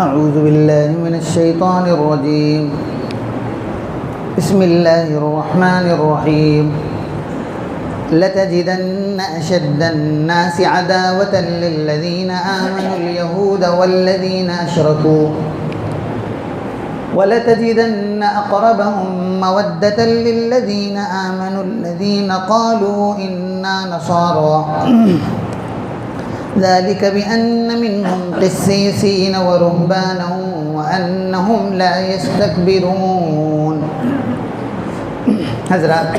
اعوذ باللہ من الشیطان الرجیم بسم اللہ الرحمن الرحیم لتجدن اشد الناس عداوة للذین آمنوا اليہود والذین اشرکوا ولتجدن اقربهم مودة للذین آمنوا الذین قالوا انا نصارى ذلك بأن منهم قسيسين ورهبانا وأنهم لا يستكبرون۔ حضرات،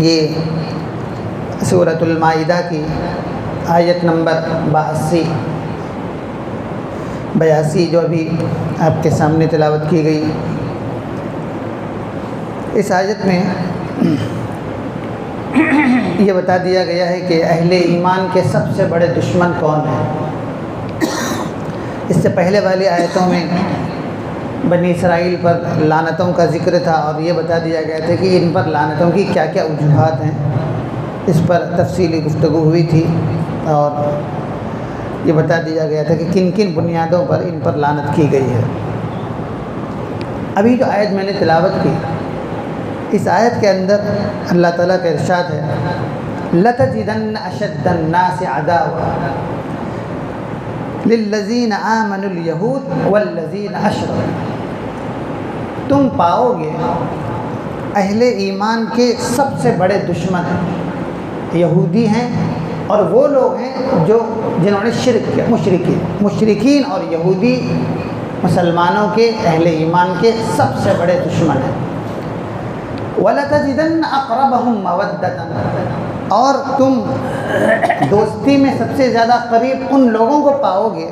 یہ سورۃ المائدہ کی آیت نمبر 82 جو ابھی آپ کے سامنے تلاوت کی گئی، اس آیت میں یہ بتا دیا گیا ہے کہ اہل ایمان کے سب سے بڑے دشمن کون ہیں۔ اس سے پہلے والی آیتوں میں بنی اسرائیل پر لعنتوں کا ذکر تھا اور یہ بتا دیا گیا تھا کہ ان پر لعنتوں کی کیا کیا وجوہات ہیں، اس پر تفصیلی گفتگو ہوئی تھی اور یہ بتا دیا گیا تھا کہ کن کن بنیادوں پر ان پر لعنت کی گئی ہے۔ ابھی جو آیت میں نے تلاوت کی، اس آیت کے اندر اللہ تعالیٰ کا ارشاد ہے لَتَجِدَنَّ أَشَدَّ النَّاسِ عَدَاوَةً لِلَّذِينَ آمَنُوا الْيَهُودَ وَالَّذِينَ أَشْرَكُوا، تم پاؤ گے اہل ایمان کے سب سے بڑے دشمن یہودی ہیں اور وہ لوگ ہیں جنہوں نے شرک کیا، مشرکین اور یہودی مسلمانوں کے اہل ایمان کے سب سے بڑے دشمن ہیں۔ وَلَتَجِدَنَّ أَقْرَبَهُمْ مَوَدَّةً، اور تم دوستی میں سب سے زیادہ قریب ان لوگوں کو پاؤ گے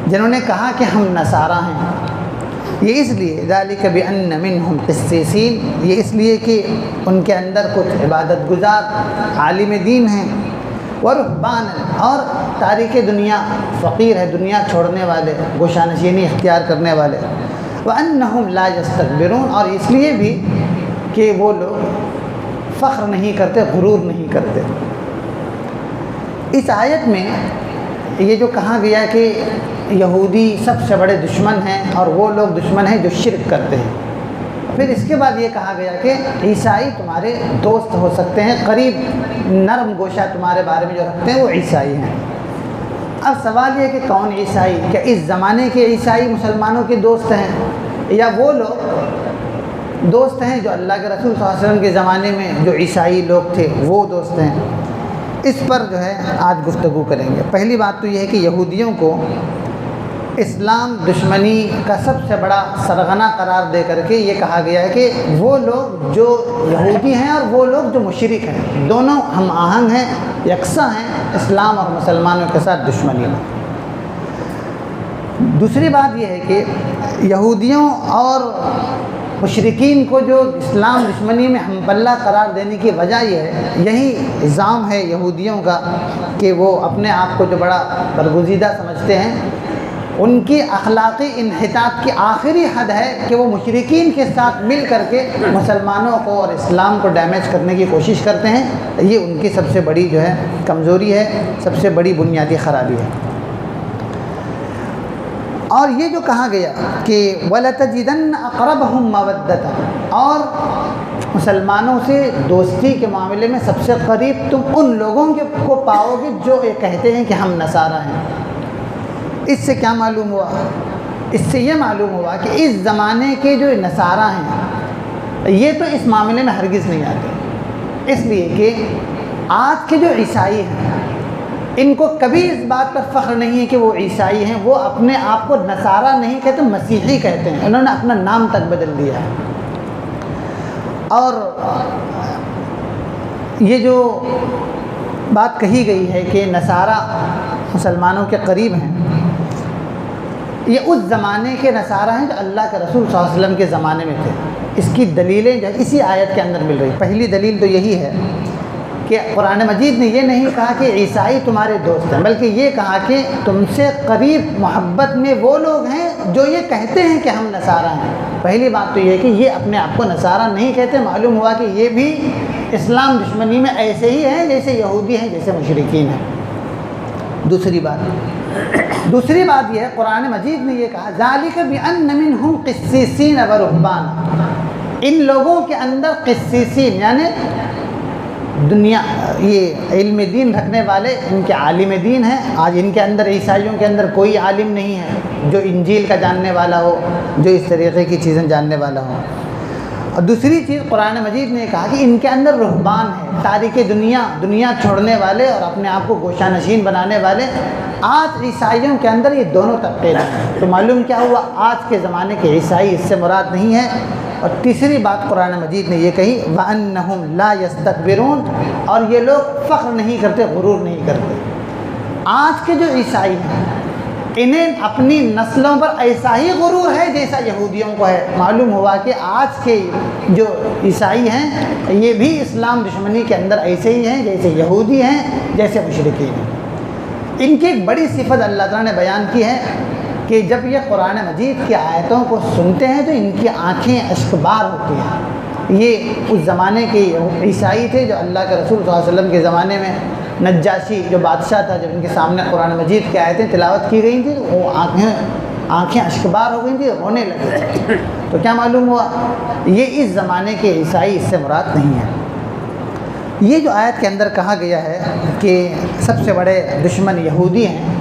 جنہوں نے کہا کہ ہم نصارہ ہیں۔ یہ اس لیے ذَلِكَ بِأَنَّ مِنْهُمْ قِسِّيسِينَ، یہ اس لیے کہ ان کے اندر کچھ عبادت گزار عالم دین ہیں، وَرُهْبَانًا، اور تارک دنیا، فقیر ہے، دنیا چھوڑنے والے، گوشہ نشینی اختیار کرنے والے، وَأَنَّهُمْ لَا يَسْتَكْبِرُونَ، اور اس لیے بھی کہ وہ لوگ فخر نہیں کرتے، غرور نہیں کرتے۔ اس آیت میں یہ جو کہا گیا کہ یہودی سب سے بڑے دشمن ہیں اور وہ لوگ دشمن ہیں جو شرک کرتے ہیں، پھر اس کے بعد یہ کہا گیا کہ عیسائی تمہارے دوست ہو سکتے ہیں، قریب نرم گوشہ تمہارے بارے میں جو رکھتے ہیں وہ عیسائی ہیں۔ اب سوال یہ ہے کہ کون عیسائی؟ کیا اس زمانے کے عیسائی مسلمانوں کے دوست ہیں یا وہ لوگ دوست ہیں جو اللہ کے رسول صلی اللہ علیہ وسلم کے زمانے میں جو عیسائی لوگ تھے وہ دوست ہیں؟ اس پر جو ہے آج گفتگو کریں گے۔ پہلی بات تو یہ ہے کہ یہودیوں کو اسلام دشمنی کا سب سے بڑا سرغنہ قرار دے کر کے یہ کہا گیا ہے کہ وہ لوگ جو یہودی ہیں اور وہ لوگ جو مشرک ہیں دونوں ہم آہنگ ہیں، یکساں ہیں اسلام اور مسلمانوں کے ساتھ دشمنی میں۔ دوسری بات یہ ہے کہ یہودیوں اور مشرکین کو جو اسلام دشمنی میں ہم پلہ قرار دینے کی وجہ یہ ہے، یہی الزام ہے یہودیوں کا کہ وہ اپنے آپ کو جو بڑا برگزیدہ سمجھتے ہیں، ان کی اخلاقی انحطاط کی آخری حد ہے کہ وہ مشرکین کے ساتھ مل کر کے مسلمانوں کو اور اسلام کو ڈیمیج کرنے کی کوشش کرتے ہیں۔ یہ ان کی سب سے بڑی جو ہے کمزوری ہے، سب سے بڑی بنیادی خرابی ہے۔ اور یہ جو کہا گیا کہ وَلَتَجِدَنَّ أَقْرَبَهُمْ مَوَدَّةً، اور مسلمانوں سے دوستی کے معاملے میں سب سے قریب تم ان لوگوں کو پاؤ گے جو یہ کہتے ہیں کہ ہم نصارہ ہیں۔ اس سے کیا معلوم ہوا؟ اس سے یہ معلوم ہوا کہ اس زمانے کے جو نصارہ ہیں یہ تو اس معاملے میں ہرگز نہیں آتے، اس لیے کہ آج کے جو عیسائی ہیں ان کو کبھی اس بات پر فخر نہیں ہے کہ وہ عیسائی ہیں، وہ اپنے آپ کو نصارہ نہیں کہتے، مسیحی کہتے ہیں، انہوں نے اپنا نام تک بدل دیا ہے۔ اور یہ جو بات کہی گئی ہے کہ نصارہ مسلمانوں کے قریب ہیں، یہ اس زمانے کے نصارہ ہیں جو اللہ کے رسول صلی اللہ علیہ وسلم کے زمانے میں تھے۔ اس کی دلیلیں جو اسی آیت کے اندر مل رہی۔ پہلی دلیل تو یہی ہے کہ قرآن مجید نے یہ نہیں کہا کہ عیسائی تمہارے دوست ہیں، بلکہ یہ کہا کہ تم سے قریب محبت میں وہ لوگ ہیں جو یہ کہتے ہیں کہ ہم نصارہ ہیں۔ پہلی بات تو یہ ہے کہ یہ اپنے آپ کو نصارہ نہیں کہتے، معلوم ہوا کہ یہ بھی اسلام دشمنی میں ایسے ہی ہیں جیسے یہودی ہیں، جیسے مشرکین ہیں۔ دوسری بات دوسری بات یہ ہے، قرآن مجید نے یہ کہا ذالک بأن منہم قسیسین و رہبان، ان لوگوں کے اندر قسیسین یعنی دنیا یہ علم دین رکھنے والے، ان کے عالم دین ہیں۔ آج ان کے اندر، عیسائیوں کے اندر کوئی عالم نہیں ہے جو انجیل کا جاننے والا ہو، جو اس طریقے کی چیزیں جاننے والا ہو۔ اور دوسری چیز قرآن مجید نے کہا کہ ان کے اندر رہبان ہے، تارک دنیا چھوڑنے والے اور اپنے آپ کو گوشہ نشین بنانے والے۔ آج عیسائیوں کے اندر یہ دونوں طبقے ہیں، تو معلوم کیا ہوا، آج کے زمانے کے عیسائی اس سے مراد نہیں ہے۔ اور تیسری بات قرآن مجید نے یہ کہی وَأَنَّهُمْ لَا يَسْتَكْبِرُونَ، اور یہ لوگ فخر نہیں کرتے، غرور نہیں کرتے۔ آج کے جو عیسائی ہیں انہیں اپنی نسلوں پر ایسا ہی غرور ہے جیسا یہودیوں کو ہے۔ معلوم ہوا کہ آج کے جو عیسائی ہیں یہ بھی اسلام دشمنی کے اندر ایسے ہی ہیں جیسے یہودی ہیں، جیسے مشرکین ہیں۔ ان کی ایک بڑی صفت اللہ تعالیٰ نے بیان کی ہے کہ جب یہ قرآن مجید کی آیتوں کو سنتے ہیں تو ان کی آنکھیں اشکبار ہوتی ہیں۔ یہ اس زمانے کے عیسائی تھے جو اللہ کے رسول صلی اللہ علیہ وسلم کے زمانے میں نجاشی جو بادشاہ تھا، جب ان کے سامنے قرآن مجید کی آیتیں تلاوت کی گئی تھیں تو وہ آنکھیں اشکبار ہو گئی تھیں، رونے لگے تھے۔ تو کیا معلوم ہوا، یہ اس زمانے کے عیسائی اس سے مراد نہیں ہے۔ یہ جو آیت کے اندر کہا گیا ہے کہ سب سے بڑے دشمن یہودی ہیں،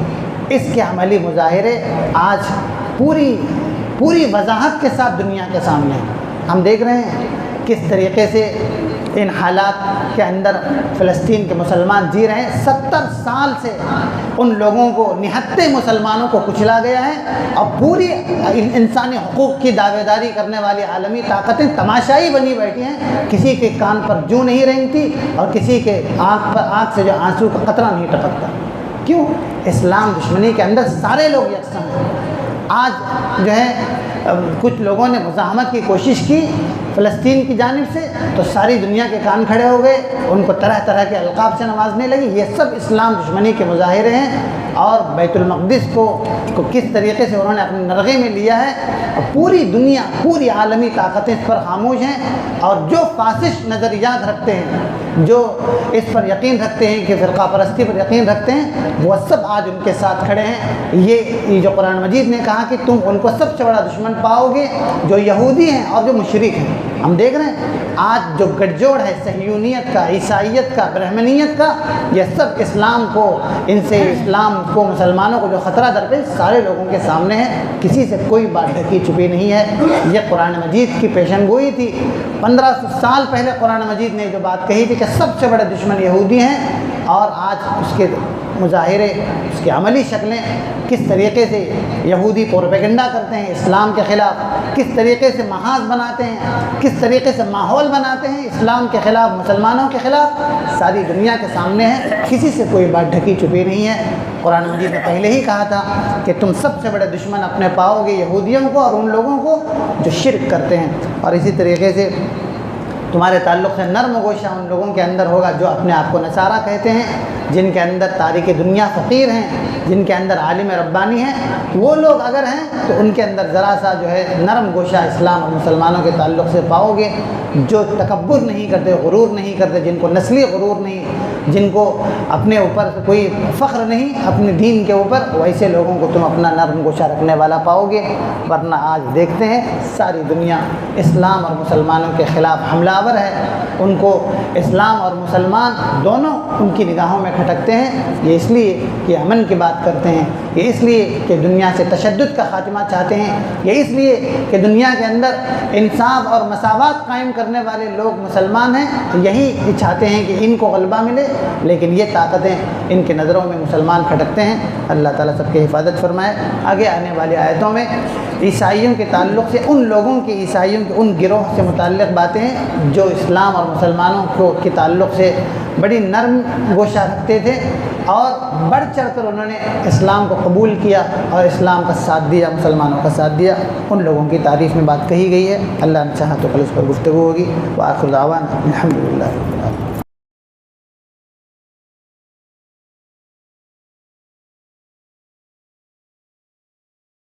اس کے عملی مظاہرے آج پوری وضاحت کے ساتھ دنیا کے سامنے ہیں۔ ہم دیکھ رہے ہیں کس طریقے سے ان حالات کے اندر فلسطین کے مسلمان جی رہے ہیں۔ 70 سال سے ان لوگوں کو، نہتے مسلمانوں کو کچلا گیا ہے، اور پوری انسانی حقوق کی دعوے داری کرنے والی عالمی طاقتیں تماشائی بنی بیٹھی ہیں۔ کسی کے کان پر جوں نہیں رینگتی اور کسی کے آنکھ سے جو آنسو کا قطرہ نہیں ٹپکتا۔ کیوں؟ اسلام دشمنی کے اندر سارے لوگ یکساں ہیں۔ آج جو ہے کچھ لوگوں نے مزاحمت کی کوشش کی فلسطین کی جانب سے تو ساری دنیا کے کان کھڑے ہو گئے، ان کو طرح طرح کے القاب سے نوازنے لگی۔ یہ سب اسلام دشمنی کے مظاہرے ہیں، اور بیت المقدس کو کس طریقے سے انہوں نے اپنے نرغے میں لیا ہے، اور پوری دنیا، پوری عالمی طاقتیں اس پر خاموش ہیں، اور جو فاسش نظریات رکھتے ہیں، جو اس پر یقین رکھتے ہیں کہ فرقہ پرستی پر یقین رکھتے ہیں، وہ سب آج ان کے ساتھ کھڑے ہیں۔ یہ جو قرآن مجید نے کہا کہ تم ان کو سب سے بڑا دشمن پاؤ گے جو یہودی ہیں اور جو مشرک ہیں۔ ہم دیکھ رہے ہیں آج جو گٹھ جوڑ ہے صہیونیت کا، عیسائیت کا، برہمنیت کا، یہ سب اسلام کو، ان سے اسلام کو، مسلمانوں کو جو خطرہ درپیش سارے لوگوں کے سامنے ہے، کسی سے کوئی بات ڈھکی چھپی نہیں ہے۔ یہ قرآن مجید کی پیشن گوئی تھی۔ 1500 سال پہلے قرآن مجید نے جو بات کہی تھی کہ سب سے بڑے دشمن یہودی ہیں، اور آج اس کے مظاہرے، اس کی عملی شکلیں، کس طریقے سے یہودی پروپیگنڈا کرتے ہیں اسلام کے خلاف، کس طریقے سے محاذ بناتے ہیں، کس طریقے سے ماحول بناتے ہیں اسلام کے خلاف، مسلمانوں کے خلاف، ساری دنیا کے سامنے ہے، کسی سے کوئی بات ڈھکی چھپی نہیں ہے۔ قرآن مجید نے پہلے ہی کہا تھا کہ تم سب سے بڑے دشمن اپنے پاؤ گے یہودیوں کو اور ان لوگوں کو جو شرک کرتے ہیں، اور اسی طریقے سے تمہارے تعلق سے نرم گوشہ ان لوگوں کے اندر ہوگا جو اپنے آپ کو نصارہ کہتے ہیں، جن کے اندر تارک دنیا فقیر ہیں، جن کے اندر عالم ربانی ہیں۔ وہ لوگ اگر ہیں تو ان کے اندر ذرا سا جو ہے نرم گوشہ اسلام اور مسلمانوں کے تعلق سے پاؤ گے، جو تکبر نہیں کرتے، غرور نہیں کرتے، جن کو نسلی غرور نہیں، جن کو اپنے اوپر کوئی فخر نہیں اپنے دین کے اوپر، ویسے لوگوں کو تم اپنا نرم گوشہ رکھنے والا پاؤ گے۔ ورنہ آج دیکھتے ہیں ساری دنیا اسلام اور مسلمانوں کے خلاف حملہ آور ہے، ان کو اسلام اور مسلمان دونوں ان کی نگاہوں میں کھٹکتے ہیں۔ یہ اس لیے کہ امن کی بات کرتے ہیں، یہ اس لیے کہ دنیا سے تشدد کا خاتمہ چاہتے ہیں، یہ اس لیے کہ دنیا کے اندر انصاف اور مساوات قائم کرنے والے لوگ مسلمان ہیں، یہی چاہتے ہیں کہ ان کو غلبہ ملے، لیکن یہ طاقتیں ان کے نظروں میں مسلمان کھٹکتے ہیں۔ اللہ تعالیٰ سب کی حفاظت فرمائے۔ آگے آنے والی آیتوں میں عیسائیوں کے تعلق سے، ان لوگوں کے، عیسائیوں کے ان گروہ سے متعلق باتیں ہیں جو اسلام اور مسلمانوں کے تعلق سے بڑی نرم گوشہ رکھتے تھے، اور بڑھ چڑھ کر انہوں نے اسلام کو قبول کیا اور اسلام کا ساتھ دیا، مسلمانوں کا ساتھ دیا۔ ان لوگوں کی تعریف میں بات کہی گئی ہے۔ اللہ نے چاہا تو کل اس پر گفتگو ہوگی۔ وآخر دعوانا الحمدللہ رب العالمین۔